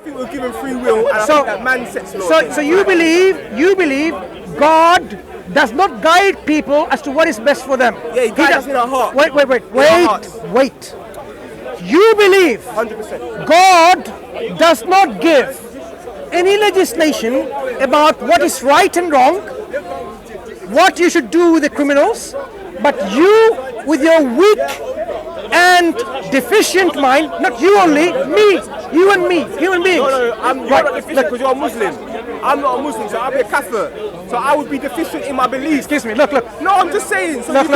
think we're given free will, and I think that man sets laws. So you believe God does not guide people as to what is best for them. Yeah, he guides us in our heart. Wait. You believe 100%. God does not give any legislation about what is right and wrong, what you should do with the criminals, but you, with your weak and deficient mind, not you only, you and me, human beings. No, you're not deficient because you're a Muslim. I'm not a Muslim, so I'll be a kafir. So I would be deficient in my beliefs. Excuse me, look. No, I'm just saying. So Look.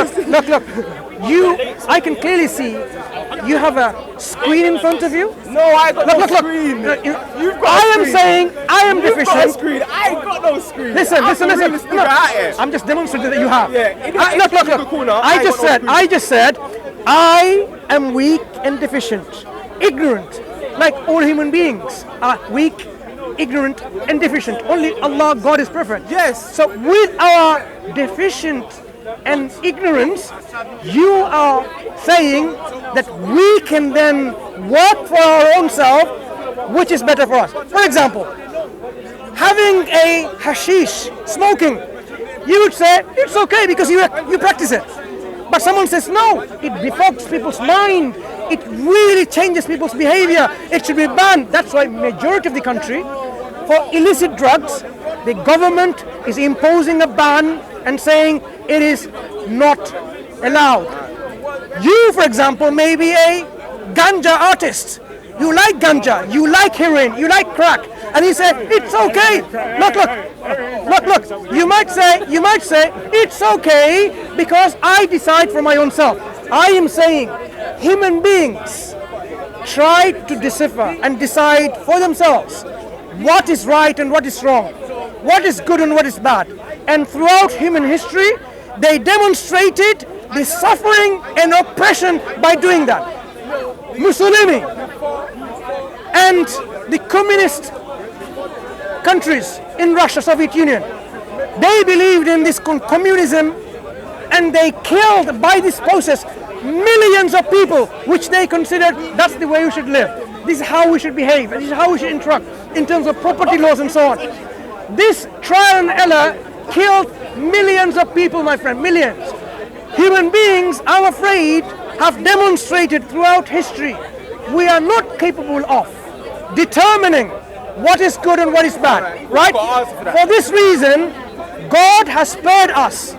I can clearly see you have a screen in front of you. No, I got no screen. You've got I am saying I am You've deficient. got a screen. I ain't got no screen. Listen. No, I'm just demonstrating that you have. Yeah. Look. I just said, I am weak and deficient, ignorant, like all human beings are weak, ignorant, and deficient. Only Allah, God, is perfect. Yes. So with our deficient and ignorance, you are saying that we can then work for our own self, which is better for us. For example, having a hashish, smoking, you would say it's okay because you practice it. But someone says no, it defogs people's mind. It really changes people's behavior. It should be banned. That's why majority of the country, for illicit drugs, the government is imposing a ban and saying it is not allowed. You, for example, may be a ganja artist. You like ganja, you like heroin, you like crack, and you say it's okay. Look. You might say it's okay because I decide for my own self. I am saying human beings try to decipher and decide for themselves what is right and what is wrong, what is good and what is bad. And throughout human history, they demonstrated the suffering and oppression by doing that. Mussolini and the communist countries in Russia, Soviet Union, they believed in this communism, and they killed by this process millions of people, which they considered that's the way we should live. This is how we should behave, and this is how we should interact in terms of property laws and so on. This trial and error killed millions of people, my friend, millions. Human beings, I'm afraid, have demonstrated throughout history we are not capable of determining what is good and what is bad, right? For this reason, God has spared us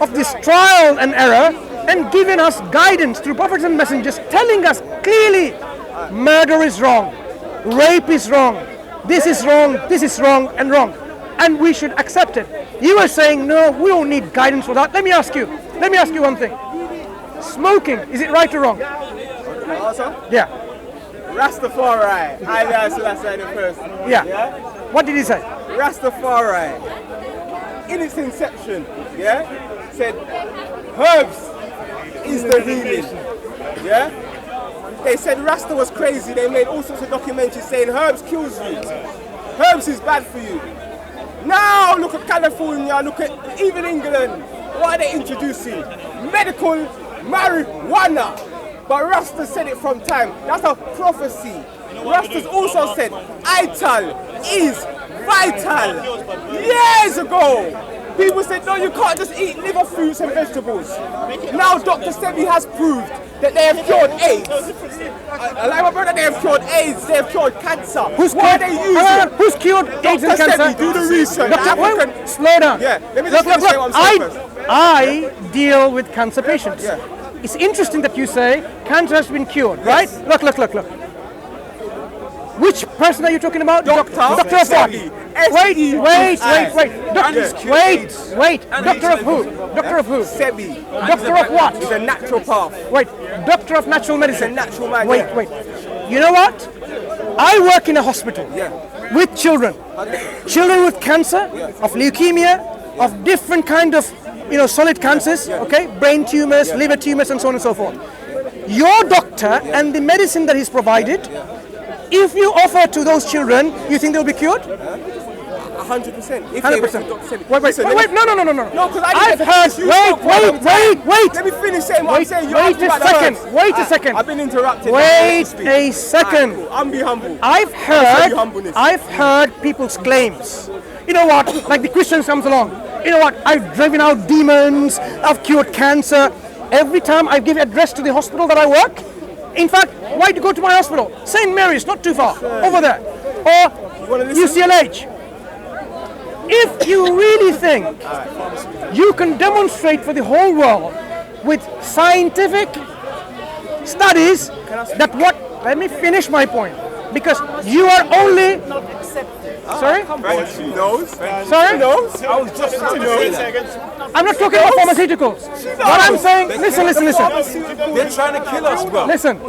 of this trial and error and given us guidance through prophets and messengers, telling us clearly murder is wrong, rape is wrong, this is wrong and wrong, and we should accept it. You are saying no, we don't need guidance for that. Let me ask you one thing. Smoking, is it right or wrong? Yeah. Rastafari. I said it first. Yeah. What did he say? Rastafari, in its inception, said herbs is the healing. They said Rasta was crazy. They made all sorts of documentaries saying herbs kills you. Herbs is bad for you. Now look at California, look at even England. What are they introducing? Medical marijuana. But Rasta said it from time. That's a prophecy. Rasta's also said Ital is vital. Years ago. People said, no, you can't just eat liver fruits and vegetables. Now Dr. Sebi has proved that they have cured AIDS. Like my brother, they have cured AIDS, they have cured cancer. Who's cured AIDS and cancer? Sebi, do the research. Slow down. Yeah, let me just say what I'm saying first. I deal with cancer patients. Yeah. It's interesting that you say cancer has been cured, right? Look. Which person are you talking about? Doctor of what? Wait. Doctor of who? Doctor of who? Sebi. Doctor of what? He's a naturopath. Wait, doctor of natural medicine. He's a natural man. Wait. You know what? I work in a hospital with children. Children with cancer, of leukemia, of different kind of solid cancers, okay? Brain tumors, liver tumors, and so on and so forth. Your doctor and the medicine that he's provided, if you offer to those children, you think they'll be cured? 100%. 100%. Wait, no. No, because I've heard, wait. Let me finish saying what I'm saying. Wait a second. I've been interrupted. Wait a second. Cool. I'm be humble. I've heard people's claims. You know what? Like the Christians comes along. You know what? I've driven out demons. I've cured cancer. Every time I give address to the hospital that I work. In fact, why do you go to my hospital? St. Mary's, not too far, over there. Or UCLH. If you really think you can demonstrate for the whole world with scientific studies that what, let me finish my point, because you are only, sorry? She knows. Sorry? I was just I'm not talking about pharmaceuticals. What I'm saying, listen. They're trying to kill us, bro. Listen,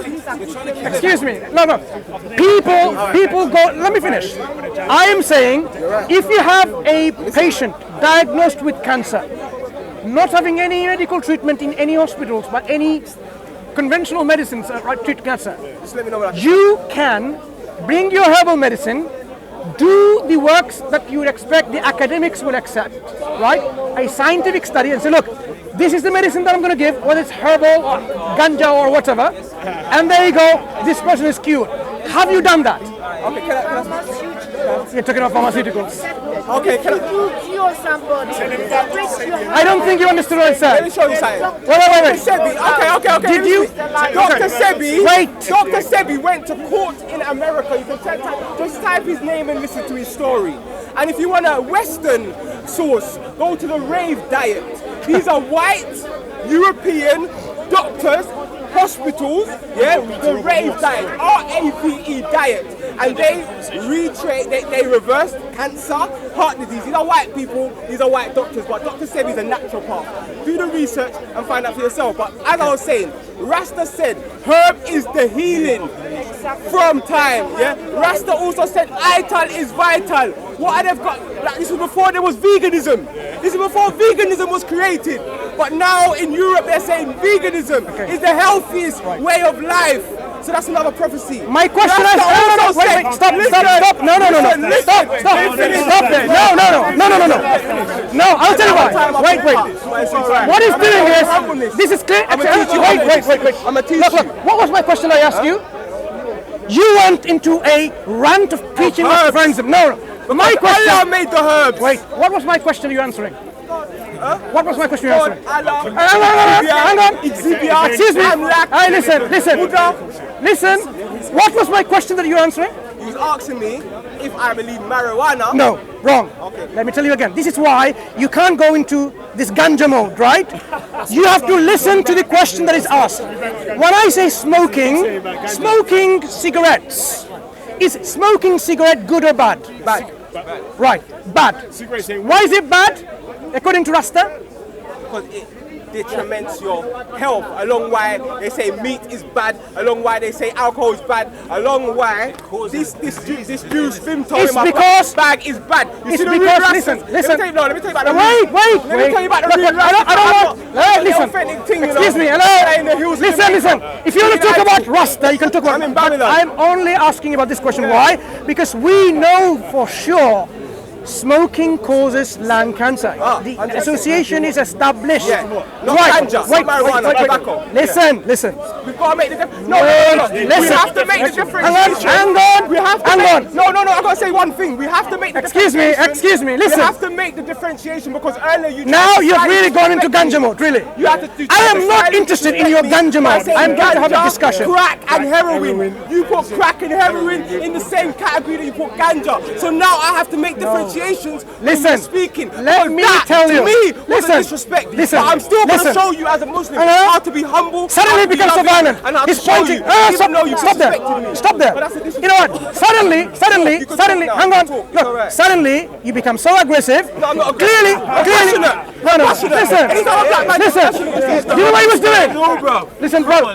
excuse me. No. People go, let me finish. I am saying, if you have a patient diagnosed with cancer, not having any medical treatment in any hospitals, but any conventional medicines that treat cancer, Just let me know what I you can bring your herbal medicine, do the works that you would expect the academics will accept, right? A scientific study and say, look, this is the medicine that I'm going to give, whether it's herbal or ganja or whatever, and there you go, this person is cured. Have you done that? Okay, can I You're talking about pharmaceuticals. Okay, can I? Cure somebody. I don't think you understood what I Let me said. show you something. Wait. Sebi, okay. Did you? Dr. Sebi. Wait. Dr. Sebi went to court in America. You can just type his name and listen to his story. And if you want a Western source, go to the rave diet. These are white European doctors, hospitals, the rave diet, RAVE diet, and they reverse cancer, heart disease. These are white people, these are white doctors, but Dr. Sebi is a naturopath. Do the research and find out for yourself. But as I was saying, Rasta said herb is the healing from time. Rasta also said ital is vital. What have they got? Like, this was before there was veganism. This is before veganism was created. But now in Europe they're saying veganism is the healthiest way of life. So that's another prophecy. My question is, wait, stop, no, I'll tell you why. Wait. What he's doing is, this is clear. Wait. I'm gonna teach you. Look, what was my question I asked you? You went into a rant of preaching Rastafarianism. No. My question. Allah made the herbs. Wait, what was my question you're answering? What was my question you're answering? Hang on. Excuse me. Listen. What was my question that you're answering? He was asking me if I believe marijuana. No, wrong. Okay. Let me tell you again. This is why you can't go into this ganja mode, right? You have to listen to the question that is asked. When I say smoking cigarettes, is smoking cigarette good or bad? Bad. Right, bad. Why is it bad? According to Rasta? Because it detriments your health. Along why they say meat is bad, along why they say alcohol is bad, along why this Jewish film told It's him my because- bag is bad. You It's see the real because- Rastas? listen. Let me tell you about the Wait. Let me tell you about the real Look, I don't want. Listen. authentic thing, you know. Excuse me. In the hills Hello. of Jamaica. Listen. If you want to talk about Rasta, you can talk about. I'm in but Babylon. I'm only asking about this question. Why? Because we know for sure smoking causes lung cancer. The 100%. association is established. Yeah. Not ganja, not marijuana, tobacco. Listen. We've got to make the difference. Wait, We have to make the differentiation. Hang on. We have to Hang make, on. No, I gotta say one thing. We have to make the Excuse me. We Listen. have to make the differentiation because earlier you Now tried to you've silence really gone into disrespect ganja me. mode, really. You have to I am not interested in your ganja mode. I'm going to have a discussion. Crack and heroin. You put crack and heroin in the same category that you put ganja. So now I have to make differentiations when Listen. you're speaking. Let Because me that, tell you. To me, was Listen. a disrespect. Listen. But I'm still going to Listen. show you as a Muslim Hello? how to be humble. Suddenly how it to be becomes so loving, violent. and how to He's show pointing. you, even though you Stop there. disrespected me. Stop there. But that's a disrespect. You know what? Suddenly, You can talk hang now. on. Talk. It's Look, alright. suddenly you become so aggressive. No, I'm not Clearly. passionate. No. Passionate. Listen. Anytime a black man gets passionate, it's Listen. You know what he was doing? No, bro. Listen, brother.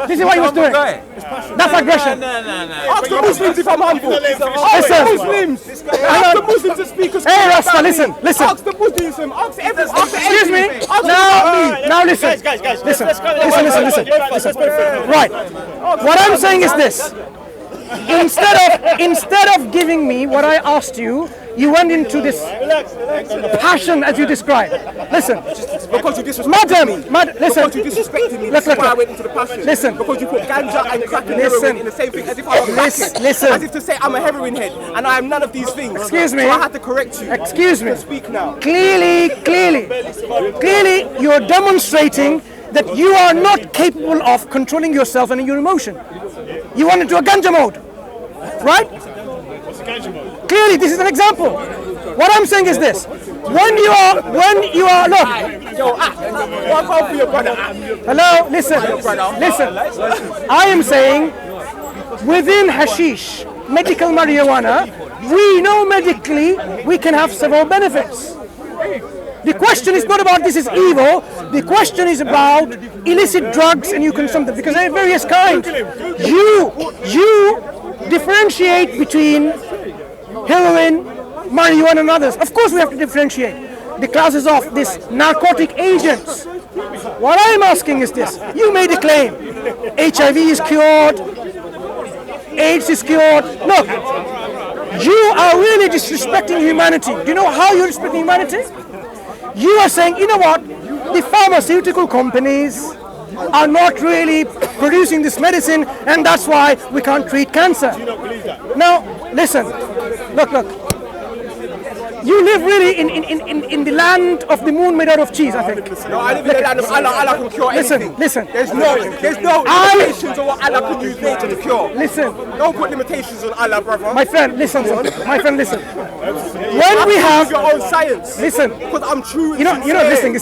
This is what he was doing. That's aggression. No. ask the Muslims if I'm humble. Ask Listen. the Muslims. Ask the Muslims to speak as Hey, Rasta, about me. listen. Ask the Muslims. Ask everyone. Excuse me. Ask Now listen. Listen. Right. What I'm saying is this. instead of giving me what I asked you, you went into this passion as you described. Listen, because you disrespected me. Listen. Because you disrespected me. Look, That's why I went into the passion. Listen. Because you put ganja and crack and heroin in the same thing as if I was crackhead. Listen. As if to say I'm a heroin head and I am none of these things. Excuse me. So I had to correct you. Excuse me. You can speak now. Clearly, you're demonstrating that you are not capable of controlling yourself and your emotion. You went into a ganja mode, right? Clearly, this is an example. What I'm saying is this: when you are, look. Yo, what about for your brother? Hello, listen. I am saying, within hashish, medical marijuana, we know medically we can have several benefits. The question is not about this is evil. The question is about illicit drugs and you consume them because there are various kinds. You differentiate between heroin, marijuana, and others. Of course, we have to differentiate the classes of these narcotic agents. What I'm asking is this: you made a claim, HIV is cured, AIDS is cured. Look, you are really disrespecting humanity. Do you know how you're disrespecting humanity? You are saying, you know what, the pharmaceutical companies are not really producing this medicine and that's why we can't treat cancer. Now, listen, look. You live really in the land of the moon made out of cheese, I think. No, I live in the land of Allah. Allah can cure anything. Listen. There's no limitations on what Allah can use nature to cure. Listen. Don't put limitations on Allah, brother. My friend, listen. When we have your own science. Listen. Because I'm true. You know, listen.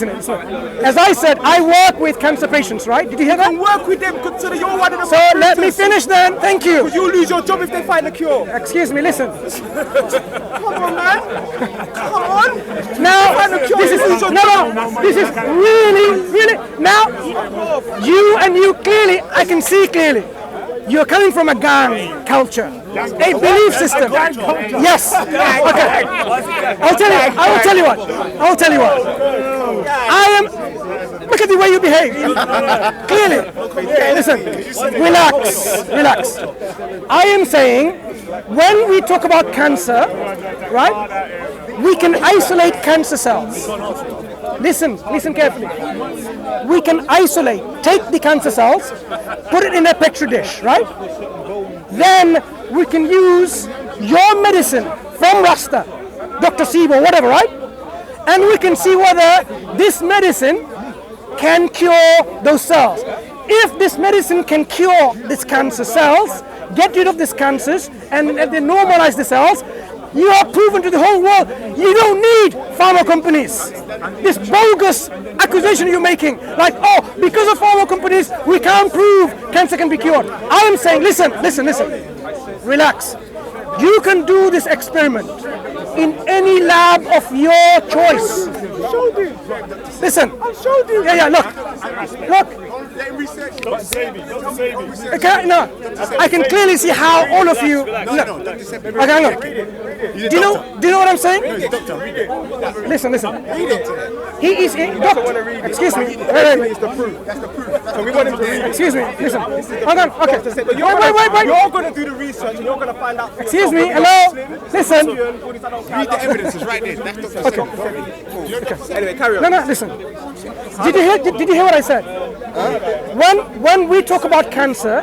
As I said, I work with cancer patients, right? Did you hear that? You work with them consider you're one of the So let me finish then. Thank you. Because you'll lose your job if they find a cure. Excuse me, listen. Come on, man. Come on. Now, this is really, now, you clearly, I can see clearly, you're coming from a gang culture, a belief system. Yes. Okay. I'll tell you what. Look at the way you behave. Clearly. Listen, relax. I am saying, when we talk about cancer, right, we can isolate cancer cells. Listen carefully. We can take the cancer cells, put it in a petri dish, right? Then we can use your medicine from Rasta, Dr. SCDawah, whatever, right? And we can see whether this medicine can cure those cells. If this medicine can cure these cancer cells, get rid of these cancers, and they normalize the cells, you are proven to the whole world you don't need pharma companies. This bogus accusation you're making, like, oh, because of pharma companies, we can't prove cancer can be cured. I am saying, listen, relax. You can do this experiment in any lab of your choice. Listen. Yeah, look. Okay, no, I can clearly see how all of you. Look. Okay, hang on. Do you know what I'm saying? Listen. He is a doctor. Excuse me. Wait. Excuse me. Listen. Hang on. Okay. Wait. You're going to do the research and you're going to find out. Excuse me. Hello. Listen. Read the evidence, it's right there. That's Dr. Okay. Anyway, carry on. No, listen. Did you hear what I said? When we talk about cancer,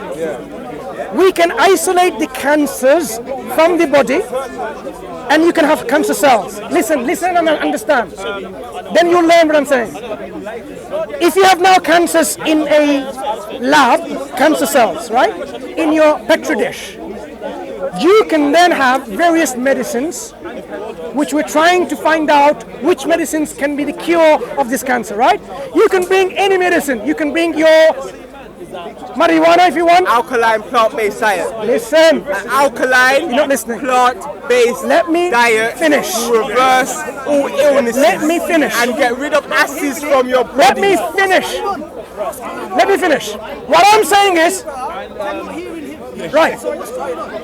we can isolate the cancers from the body and you can have cancer cells. Listen and understand. Then you'll learn what I'm saying. If you have now cancers in a lab, cancer cells, right, in your petri dish, you can then have various medicines which we're trying to find out which medicines can be the cure of this cancer, right? You can bring any medicine. You can bring your marijuana if you want. Alkaline plant-based diet. Listen. An alkaline You're not listening. plant-based diet finish. To reverse all illnesses. Let me finish. And get rid of acids from your body. Let me finish. What I'm saying is, right.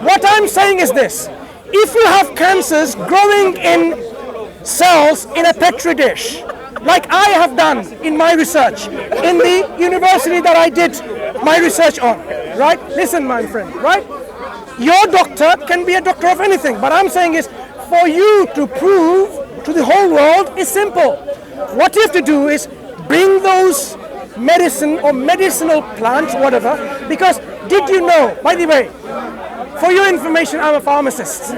What I'm saying is this. If you have cancers growing in cells in a petri dish, like I have done in my research, in the university that I did my research on, right? Listen, my friend, right? Your doctor can be a doctor of anything, but I'm saying is for you to prove to the whole world is simple. What you have to do is bring those medicine or medicinal plants, whatever, because did you know, by the way, for your information, I'm a pharmacist,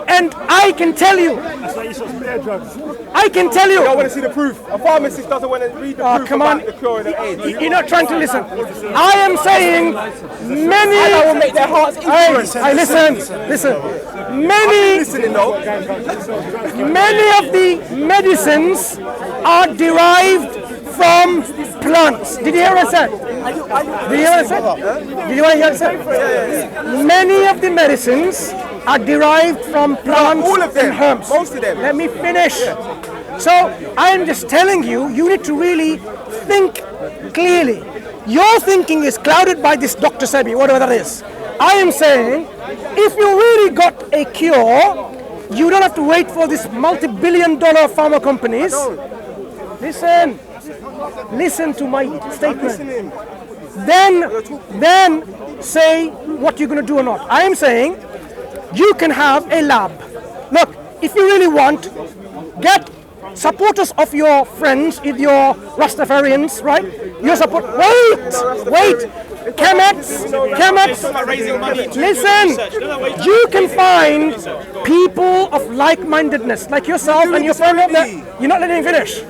and I can tell you, I don't want to see the proof. A pharmacist doesn't want to read the proof about the cure of AIDS. You're not trying to listen. I am saying many. And I will make their hearts ignorant. Listen. Many of the medicines are derived from plants. Did you hear what I said? Did you hear what I said? Did you want to hear what I said? Many of the medicines are derived from plants all of them, and herbs. most of them. Let me finish. So I am just telling you, you need to really think clearly. Your thinking is clouded by this Dr. Sebi, whatever that is. I am saying, if you really got a cure, you don't have to wait for these multi-billion-dollar pharma companies. Listen to my statement. Then say what you're going to do or not. I am saying you can have a lab. Look, if you really want, get supporters of your friends, your Rastafarians, right? Your support. Wait. Chemets. Listen, you can find people of like-mindedness, like yourself and your friend up there. You're not letting me finish.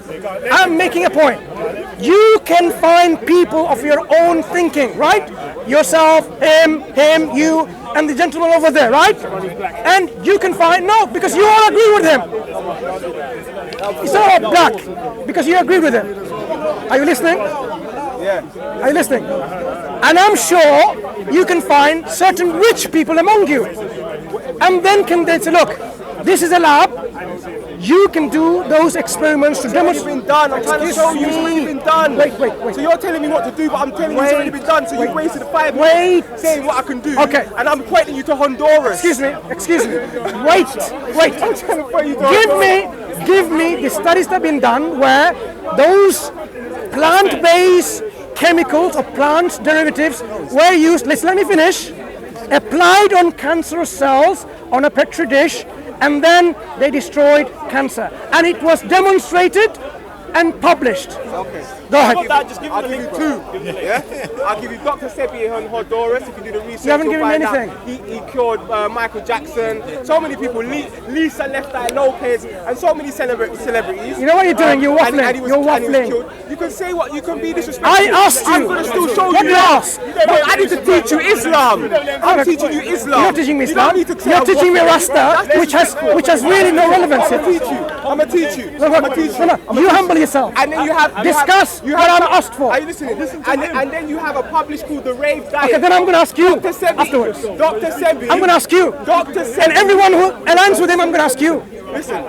I'm making a point. You can find people of your own thinking, right? Yourself, him, you, and the gentleman over there, right? And you can find, no, because you all agree with him. It's all black, because you agree with him. Are you listening? Yeah. Are you listening? And I'm sure you can find certain rich people among you. And then can they say, look, this is a lab. You can do those experiments to demonstrate. It's already been done. I'm trying to show you it's already been done. Wait. So you're telling me what to do, but I'm telling you it's already been done. So you've wasted 5 minutes saying what I can do. Okay. And I'm pointing you to Honduras. Excuse me. Wait. I'm trying to point you to Give me the studies that have been done where those plant-based chemicals or plant derivatives were used, let me finish, applied on cancerous cells on a petri dish, and then they destroyed cancer. And it was demonstrated and published. Okay. Go ahead. I'll give you 2. Yeah? I'll give you Dr. Sebi on Honduras. If you do the research, You haven't given me find anything. out he cured Michael Jackson. So many people, Lisa Left Eye Lopez, and so many celebrities. You know what you're doing? You're waffling. And he was killed. You can say what, you can be disrespectful. I asked you. I'm going to still show What you. did I ask? No, I need to teach you Islam. I'm teaching you Islam. You're not teaching me Islam. You don't need to You're teaching me Rasta, which has really no relevance. I'm going to teach you. I'm going to teach you. No, you humble yourself. And then you have discuss what I'm asked for. Are you listening? And then you have a published called The Rave Diet. Okay, then I'm going to ask you Dr. Sebi, afterwards. Dr. Sebi. I'm going to ask you. Dr. Sebi. And everyone who aligns with him, I'm going to ask you. Listen.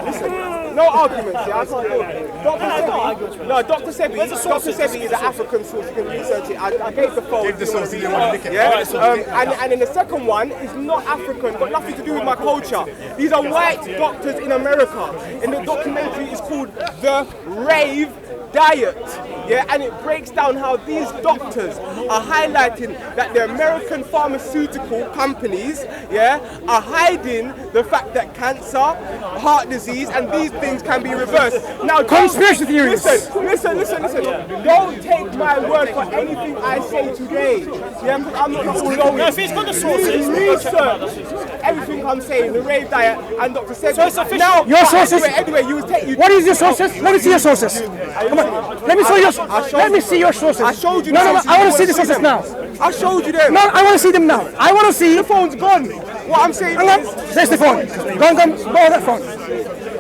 No arguments, yeah? I can't do it. Dr. Sebi is an African source. You can research it. I gave the phone. And then the second one is not African, got nothing to do with my culture. These are white doctors in America. And the documentary is called The Rave Diet, yeah, and it breaks down how these doctors are highlighting that the American pharmaceutical companies, yeah, are hiding the fact that cancer, heart disease, and these things can be reversed. Now, conspiracy theories. Listen. Don't take my word for anything I say today. Yeah, because I'm not all knowing. No, if he's got the sources, research everything I'm saying. The Rave Diet and Dr. Sebi. So it's official. Now, your sources. Anyway, you take. What is your sources? Let me see your sources. Come on. Let me see your sources. I showed you. No. I want to see the sources now. I showed you them. No, I want to see them now. I want to see. The phone's gone. What I'm saying is... There's the phone. Go on that phone.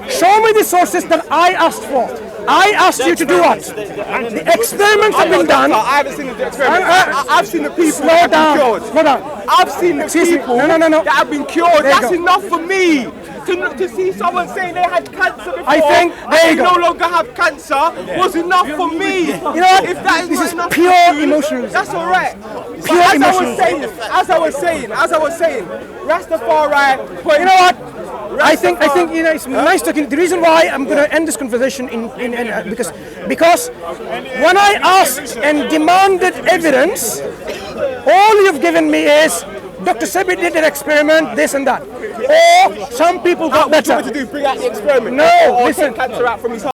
Show me the sources that I asked for. I asked you to do what? The experiments have been done. I haven't seen the experiments. I've seen the people Slow down. I've seen the people that have been cured. That's enough for me. To see someone saying they had cancer before, I think they no longer have cancer was enough for me. You know what? If that is this is enough pure for you, emotionalism. that's all right. Pure emotionalism. As I was saying, Rastafari. But you know what? I think you know it's nice talking. The reason why I'm going to end this conversation because when I asked and demanded evidence, all you've given me is Dr. Sebi did an experiment, this and that. Or some people got What do you better. want me to do? Bring out the experiment? No, or listen. take cancer out from his heart?